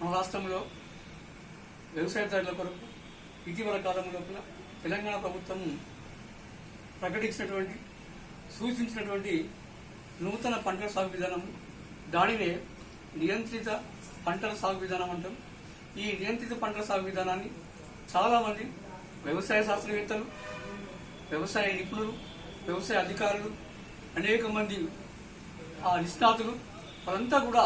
మన రాష్ట్రంలో వ్యవసాయదారుల కొరకు ఇటీవల కాలం లోపల తెలంగాణ ప్రభుత్వం ప్రకటించినటువంటి సూచించినటువంటి నూతన పంటల సాగు విధానం, దానినే నియంత్రిత పంటల సాగు విధానం అంటాం. ఈ నియంత్రిత పంటల సాగు విధానాన్ని చాలామంది వ్యవసాయ శాస్త్రవేత్తలు, వ్యవసాయ నిపుణులు, వ్యవసాయ అధికారులు, అనేక మంది నిష్ణాతులు వారంతా కూడా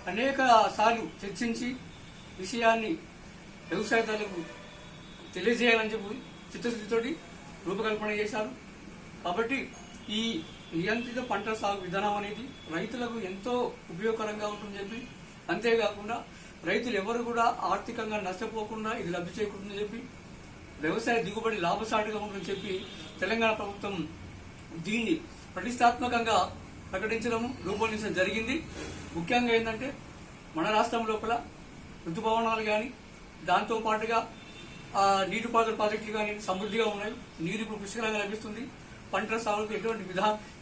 అనేక సార్లు చర్చించి విషయాన్ని వ్యవసాయదారులకు తెలియజేయాలని చెప్పి చిత్తశుద్ధితోటి రూపకల్పన చేశారు. కాబట్టి ఈ నియంత్రిత పంటల సాగు విధానం అనేది రైతులకు ఎంతో ఉపయోగకరంగా ఉంటుందని చెప్పి, అంతేకాకుండా రైతులు ఎవరు కూడా ఆర్థికంగా నష్టపోకుండా ఇది లబ్ధి చేకూరుతుందని చెప్పి, వ్యవసాయ దిగుబడి లాభసాటిగా ఉంటుందని చెప్పి తెలంగాణ ప్రభుత్వం దీన్ని ప్రతిష్టాత్మకంగా ప్రకటించడం, రూపొందించడం జరిగింది. ముఖ్యంగా ఏంటంటే మన రాష్ట్రం లోపల ఋతుపవనాలు కానీ, దాంతో పాటుగా నీటిపారుదల ప్రాజెక్టులు కానీ సమృద్ధిగా ఉన్నాయి. నీరు ఇప్పుడు పుష్కలంగా లభిస్తుంది. పంటల సాగుకు ఎటువంటి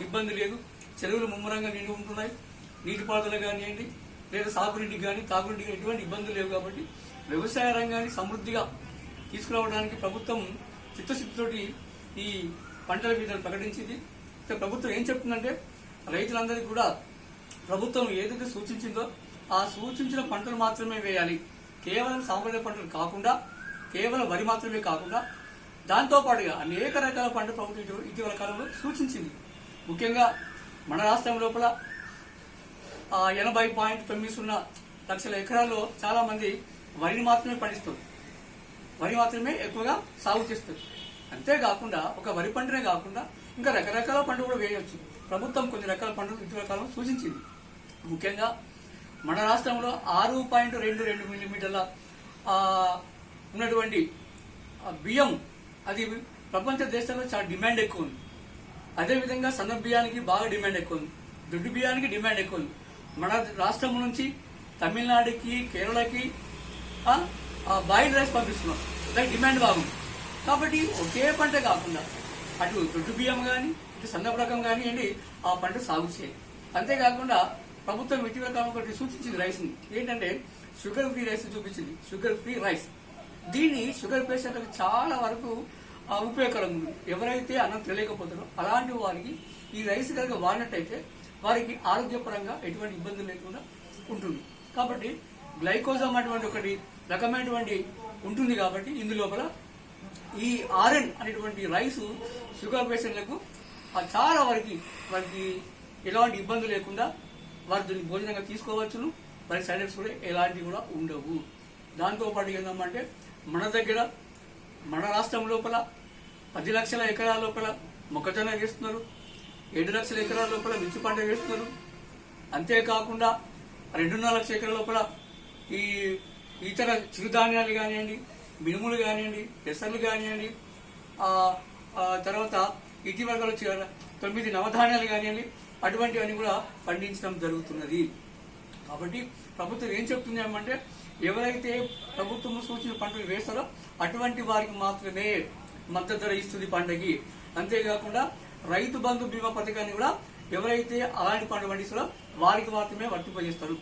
ఇబ్బంది లేదు. చెరువులు ముమ్మరంగా నిండి ఉంటున్నాయి. నీటిపారుదల కానివ్వండి, లేదా సాగునీటికి కానీ తాగునీటికి ఎటువంటి ఇబ్బందులు లేవు. కాబట్టి వ్యవసాయ రంగాన్ని సమృద్ధిగా తీసుకురావడానికి ప్రభుత్వం చిత్తశుద్ధితోటి ఈ పంటల విధానం ప్రకటించింది. ప్రభుత్వం ఏం చెప్తుందంటే, రైతులందరికీ కూడా ప్రభుత్వం ఏదైతే సూచించిందో ఆ సూచించిన పంటలు మాత్రమే వేయాలి. కేవలం సాంప్రదాయ పంటలు కాకుండా, కేవలం వరి మాత్రమే కాకుండా దాంతో పాటుగా అనేక రకాల పంట ప్రభుత్వం ఇటీవల కాలంలో సూచించింది. ముఖ్యంగా మన రాష్ట్రం లోపల 80.90 లక్షల ఎకరాల్లో చాలా మంది వరిని మాత్రమే పండిస్తారు. వరి మాత్రమే ఎక్కువగా సాగు చేస్తారు. అంతేకాకుండా ఒక వరి పంటనే కాకుండా ఇంకా రకరకాల పంట కూడా వేయవచ్చు. ప్రభుత్వం కొన్ని రకాల పంటలు ఇటీవల కాలంలో సూచించింది. ముఖ్యంగా మన రాష్ట్రంలో 6.22 మిల్లీమీటర్ల ఉన్నటువంటి బియ్యం, అది ప్రపంచ దేశాల్లో చాలా డిమాండ్ ఎక్కువ ఉంది. అదేవిధంగా సన్న బియ్యానికి బాగా డిమాండ్ ఎక్కువ ఉంది. దొడ్డు బియ్యానికి డిమాండ్ ఎక్కువ ఉంది. మన రాష్ట్రం నుంచి తమిళనాడుకి, కేరళకి బాయిల్డ్ రైస్ పంపిస్తున్నాం. దానికి డిమాండ్ బాగుంది. కాబట్టి ఒకే పంట కాకుండా అటు దొడ్డు బియ్యం కానీ, ఇటు సన్న రకం కానివ్వండి, ఆ పంట సాగు చేయాలి. అంతేకాకుండా ప్రభుత్వం ఇటీవల కాలం ఒకటి సూచించింది రైస్ని. ఏంటంటే షుగర్ ఫ్రీ రైస్ చూపించింది. షుగర్ ఫ్రీ రైస్, దీన్ని షుగర్ పేషెంట్లకు చాలా వరకు ఉపయోగకరంగా ఉంది. ఎవరైతే అన్నం తెలియకపోతారో అలాంటి వారికి ఈ రైస్ కనుక వాడినట్టయితే వారికి ఆరోగ్యపరంగా ఎటువంటి ఇబ్బందులు లేకుండా ఉంటుంది. కాబట్టి గ్లైకోజమ్ అటువంటి ఒకటి రకమైనటువంటి ఉంటుంది. కాబట్టి ఇందులోపల ఈ ఆర్ఎన్ అనేటువంటి రైసు షుగర్ పేషెంట్లకు చాలా వారికి ఎలాంటి ఇబ్బంది లేకుండా వారు దీన్ని భోజనంగా తీసుకోవచ్చును. వారి సైడ్ ఎఫెక్ట్స్ కూడా ఎలాంటివి కూడా ఉండవు. దాంతోపాటు ఏంటంటే మన రాష్ట్రం లోపల 10 లక్షల ఎకరాల లోపల మొక్కజొన్న వేస్తున్నారు. 7 లక్షల ఎకరాల లోపల మిర్చి పంట వేస్తున్నారు. అంతేకాకుండా 2.5 లక్షల ఎకరాల లోపల ఈ ఇతర చిరుధాన్యాలు కానివ్వండి, మినుములు కానివ్వండి, పెసర్లు కానివ్వండి, తర్వాత ఇటీవల 9 నవధాన్యాలు కానివ్వండి, అటువంటివన్నీ కూడా పండించడం జరుగుతున్నది. కాబట్టి ప్రభుత్వం ఏం చెప్తుంది ఏమంటే, ఎవరైతే ప్రభుత్వం సూచించిన పంటలు వేస్తారో అటువంటి వారికి మాత్రమే మద్దతు ధర ఇస్తుంది పంటకి. అంతేకాకుండా రైతు బంధు బీమా పథకాన్ని కూడా ఎవరైతే అలాంటి పంట పండిస్తారో వారికి మాత్రమే వర్తింపజేస్తారు.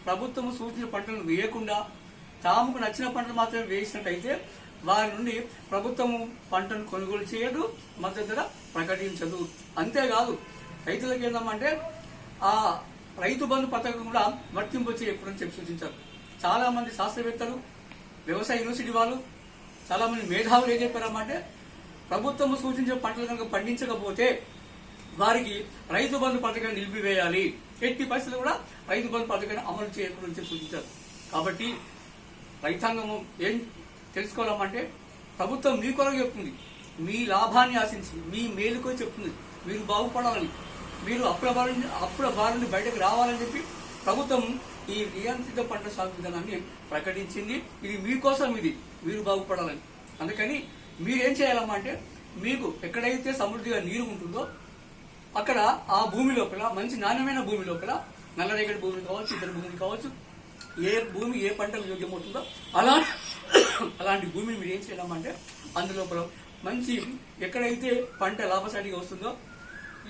ప్రభుత్వం సూచించిన పంటలను వేయకుండా తాముకు నచ్చిన పంటలు మాత్రమే వేసినట్టయితే వారి నుండి ప్రభుత్వము పంటను కొనుగోలు చేయదు, మద్దతు ధర ప్రకటించదు. అంతేకాదు రైతులకు ఏంటంటే ఆ రైతు బంధు పథకం కూడా వర్తింపు చేయకూడదని చెప్పి సూచించారు. చాలా మంది శాస్త్రవేత్తలు, వ్యవసాయ యూనివర్సిటీ వాళ్ళు, చాలా మంది మేధావులు ఏం చెప్పారమ్మంటే, ప్రభుత్వం సూచించే పంటలు కనుక పండించకపోతే వారికి రైతు బంధు పథకాన్ని నిలిపివేయాలి, ఎట్టి పరిస్థితులు కూడా రైతు బంధు పథకాన్ని అమలు చేయకూడదని చెప్పి సూచించారు. కాబట్టి రైతాంగం ఏం తెలుసుకోవాలమ్మంటే, ప్రభుత్వం మీ కొరకు చెప్తుంది, మీ లాభాన్ని ఆశించి మీ మేలుకో చెప్తుంది, మీరు బాగుపడాలని, మీరు అప్పుల బారిని బయటకు రావాలని చెప్పి ప్రభుత్వం ఈ నియంత్రిత పంట సాగు విధానాన్ని ప్రకటించింది. ఇది మీకోసం, ఇది మీరు బాగుపడాలని. అందుకని మీరేం చేయాలమ్మా అంటే, మీకు ఎక్కడైతే సమృద్ధిగా నీరు ఉంటుందో అక్కడ ఆ భూమి లోపల, మంచి నాణ్యమైన భూమి లోపల, నల్లరేగడి భూమి కావచ్చు, ఇతర భూమి కావచ్చు, ఏ భూమి ఏ పంటలు యోగ్యమవుతుందో అలాంటి భూమిని మీరు ఏం చేయాలమ్మంటే, అందులోపల మంచి ఎక్కడైతే పంట లాభసాటిగా వస్తుందో,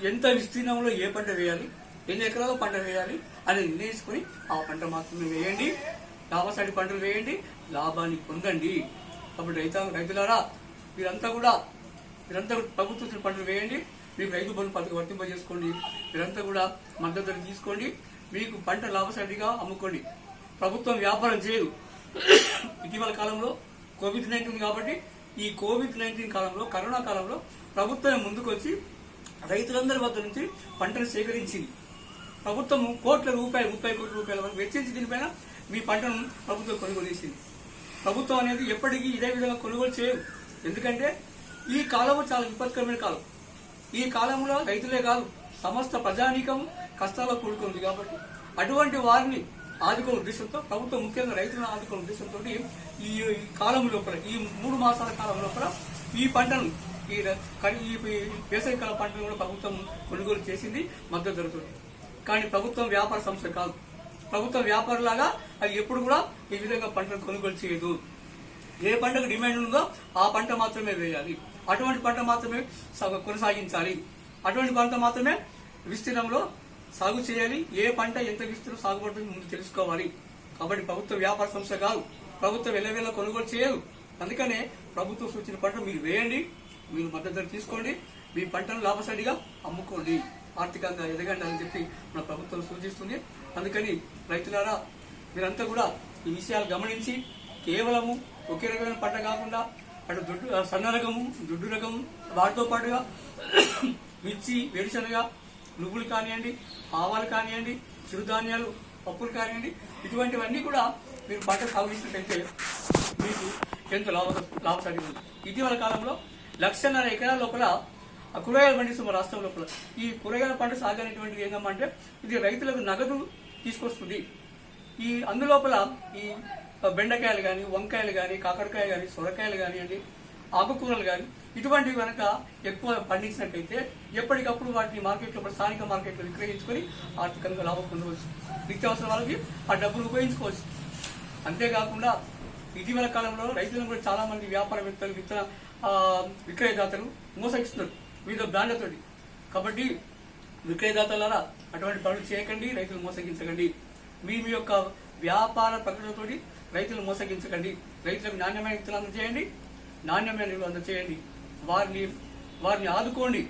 ఎంత విస్తీర్ణంలో ఏ పంట వేయాలి, ఎన్ని ఎకరాల పంట వేయాలి అని నిర్ణయించుకుని ఆ పంట మాత్రమే వేయండి. లాభసాటి పంటలు వేయండి, లాభాన్ని పొందండి. కాబట్టి రైతులారా మీరంతా కూడా ప్రభుత్వం పంటలు వేయండి, మీకు రైతు బంధు పథకం వర్తింపజేసుకోండి, మీరంతా కూడా మద్దతు ధర తీసుకోండి, మీకు పంట లాభసాటిగా అమ్ముకోండి. ప్రభుత్వం వ్యాపారం చేయదు. ఇటీవల కాలంలో కోవిడ్-19 కాబట్టి ఈ కోవిడ్-19 కాలంలో, కరోనా కాలంలో ప్రభుత్వం ముందుకు వచ్చి రైతులందరి వద్ద నుంచి పంటను సేకరించింది. ప్రభుత్వం కోట్ల రూపాయలు, 30 కోట్ల రూపాయల వరకు వెచ్చించి దీనిపైన మీ పంటను ప్రభుత్వం కొనుగోలు చేసింది. ప్రభుత్వం అనేది ఎప్పటికీ ఇదే విధంగా కొనుగోలు చేయదు. ఎందుకంటే ఈ కాలము చాలా విపత్కరమైన కాలం. ఈ కాలంలో రైతులే కాదు సమస్త ప్రజానీకం కష్టాల్లో కూడుకుంది. కాబట్టి అటువంటి వారిని ఆదుకునే ఉద్దేశంతో ప్రభుత్వం ముఖ్యంగా రైతులను ఆదుకునే ఉద్దేశంతో ఈ కాలం లోపల, ఈ 3 మాసాల కాలం లోపల ఈ పంటను, ఈ వేసవికాల పంటను కూడా ప్రభుత్వం కొనుగోలు చేసింది మద్దతు ధరతో. కానీ ప్రభుత్వం వ్యాపార సంస్థ కాదు. ప్రభుత్వం వ్యాపారలాగా అది ఎప్పుడు కూడా ఈ విధంగా పంటను కొనుగోలు చేయదు. ఏ పంటకు డిమాండ్ ఉందో ఆ పంట మాత్రమే వేయాలి, అటువంటి పంట మాత్రమే కొనసాగించాలి, అటువంటి పంట మాత్రమే విస్తీర్ణంలో సాగు చేయాలి. ఏ పంట ఎంత విస్తీర్ణం సాగుపడుతుంది ముందు తెలుసుకోవాలి. కాబట్టి ప్రభుత్వ వ్యాపార సంస్థ కాదు, ప్రభుత్వం వెళ్ళవేళ కొనుగోలు చేయదు. అందుకనే ప్రభుత్వం సూచించిన పంట మీరు వేయండి, మీరు మద్దతు ధర తీసుకోండి, మీ పంటను లాభసాటిగా అమ్ముకోండి, ఆర్థికంగా ఎదగండి అని చెప్పి మన ప్రభుత్వం సూచిస్తుంది. అందుకని రైతులారా మీరంతా కూడా ఈ విషయాలు గమనించి కేవలము ఒకే రకమైన పంట కాకుండా అటు సన్న రకము, దుడ్డు రకము, వాటితో పాటుగా మిర్చి, వేరుశనగ, నువ్వులు కానివ్వండి, ఆవాలు కానివ్వండి, చిరుధాన్యాలు, పప్పులు కానివ్వండి, ఇటువంటివన్నీ కూడా మీరు పంట సాగు చేసినట్టయితే మీకు ఎంతో లాభసాటి ఉంది. ఇటీవల కాలంలో 1.5 ఎకరాల లోపల కూరగాయలు పండిస్తున్న రాష్ట్రం లోపల ఈ కూరగాయల పంట సాగు అనేటువంటిది ఏంటంటే ఇది రైతులకు నగదు తీసుకొస్తుంది. ఈ అందులోపల ఈ బెండకాయలు కానీ, వంకాయలు కానీ, కాకరకాయ కానీ, సొరకాయలు కానివ్వండి, ఆకుకూరలు కానీ ఇటువంటివి కనుక ఎక్కువ పండించినట్టయితే ఎప్పటికప్పుడు వాటిని మార్కెట్లో, స్థానిక మార్కెట్లో విక్రయించుకొని ఆర్థికంగా లాభం పొందవచ్చు. నిత్యావసర వాళ్ళకి ఆ డబ్బులు ఉపయోగించుకోవచ్చు. అంతేకాకుండా ఇటీవల కాలంలో రైతులను కూడా చాలా మంది వ్యాపారవేత్తలు, విక్రయదాతలు మోసగిస్తున్నారు వివిధ బ్రాండ్లతోటి. కాబట్టి విక్రయదాతలారా అటువంటి పనులు చేయకండి, రైతులు మోసగించకండి. మీ యొక్క వ్యాపార ప్రకటనతోటి రైతులు మోసగించకండి. రైతులకు నాణ్యమైన విత్తనాలు అందజేయండి, నాణ్యమైన ఎరువులు అందజేయండి, వారిని ఆదుకోండి.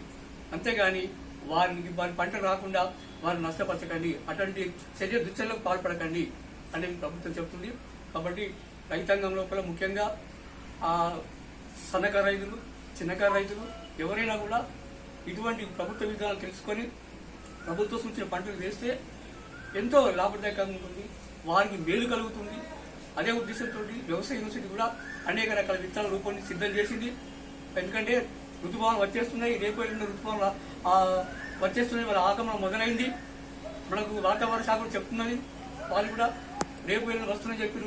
అంతేగాని వారి పంట రాకుండా వారిని నష్టపరచకండి, అటువంటి చర్య దుశ్చర్యలకు పాల్పడకండి అనేది ప్రభుత్వం చెబుతుంది. కాబట్టి రైతాంగం లోపల ముఖ్యంగా సన్నకారు రైతులు, చిన్నకారు రైతులు ఎవరైనా కూడా ఇటువంటి ప్రభుత్వ విధానాలు తెలుసుకొని ప్రభుత్వం సూచించిన పంటలు వేస్తే ఎంతో లాభదాయకంగా ఉంటుంది, వారికి మేలు కలుగుతుంది. అదే ఉద్దేశంతో వ్యవసాయ యూనివర్సిటీ కూడా అనేక రకాల విత్తనాలు రూపొందించి సిద్ధం చేసింది. ఎందుకంటే ఋతుపవనాలు వచ్చేస్తున్నాయి, రేపు వెళ్ళిన ఋతుపవనాలు వచ్చేస్తున్నాయి, వాళ్ళ ఆగమనం మొదలైంది. మనకు వాతావరణ శాఖ చెప్తున్నది, వాళ్ళు కూడా రేపు వెళ్ళిన వస్తుందని చెప్పి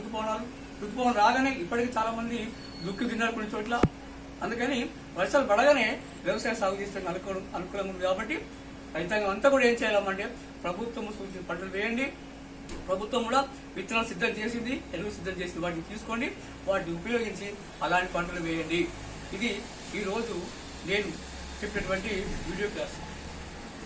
ఋతుపవనం రాగానే ఇప్పటికీ చాలా మంది దుక్కి తిన్నారు కొన్ని చోట్ల. అందుకని వర్షాలు పడగానే వ్యవసాయ సాగు చేస్తే అనుకూలంగా ఉంది. కాబట్టి రైతాంగం అంతా కూడా ఏం చేయాలంటే ప్రభుత్వం సూచించిన పంటలు వేయండి. ప్రభుత్వం కూడా విత్తనాలు సిద్ధం చేసింది, ఎరువులు సిద్ధం చేసింది, వాటిని తీసుకోండి, వాటిని ఉపయోగించి అలాంటి పంటలు వేయండి. ఇది ఈరోజు నేను చెప్పినటువంటి వీడియో క్లాస్.